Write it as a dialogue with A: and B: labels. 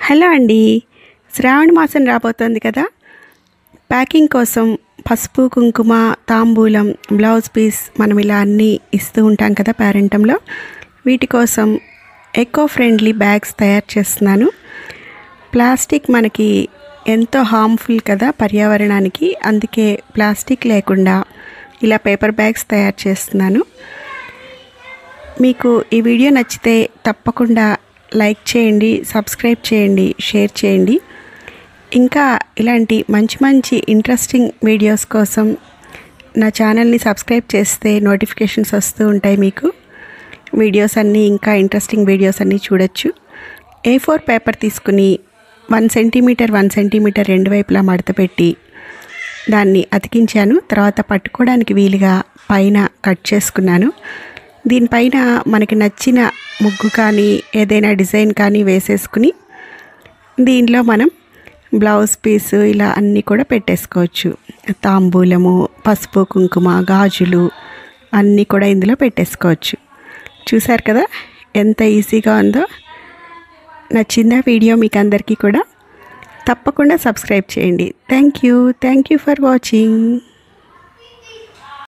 A: Hello అండి. శ్రావణ మాసం రాబోతోంది కదా. ప్యాకింగ్ కోసం పసుపు, కుంకుమ, తాంబూలం, బ్లౌజ్ పీస్ మనం ఇలా అన్నీ ఇస్తూ ఉంటాం కదా పేరెంటంలో. వీటి కోసం ఎకో ఫ్రెండ్లీ బ్యాగ్స్ తయారు చేస్తున్నాను. ప్లాస్టిక్ మనకి ఎంతో హార్మ్ఫుల్ కదా పర్యావరణానికి. అందుకే ప్లాస్టిక్ లేకుండా ఇలా పేపర్ బ్యాగ్స్ తయారు చేస్తున్నాను. మీకు ఈ వీడియో నచ్చితే తప్పకుండా లైక్ చేయండి, సబ్స్క్రైబ్ చేయండి, షేర్ చేయండి. ఇంకా ఇలాంటి మంచి మంచి ఇంట్రెస్టింగ్ వీడియోస్ కోసం నా ఛానల్ని సబ్స్క్రైబ్ చేస్తే నోటిఫికేషన్స్ వస్తూ ఉంటాయి. మీకు వీడియోస్ అన్నీ, ఇంకా ఇంట్రెస్టింగ్ వీడియోస్ అన్నీ చూడొచ్చు. A4 పేపర్ తీసుకుని 1 సెంటీమీటర్ 1 సెంటీమీటర్ రెండు వైపులా మడత పెట్టి దాన్ని అతికించాను. తర్వాత పట్టుకోవడానికి వీలుగా పైన కట్ చేసుకున్నాను. దీనిపైన మనకి నచ్చిన ముగ్గు కానీ ఏదైనా డిజైన్ కానీ వేసేసుకుని దీనిలో మనం బ్లౌజ్ పీసు ఇలా అన్నీ కూడా పెట్టేసుకోవచ్చు. తాంబూలము, పసుపు, కుంకుమ, గాజులు అన్నీ కూడా ఇందులో పెట్టేసుకోవచ్చు. చూసారు కదా ఎంత ఈజీగా ఉందో. నచ్చిందా వీడియో మీకు అందరికీ కూడా? తప్పకుండా సబ్స్క్రైబ్ చేయండి. Thank you for watching.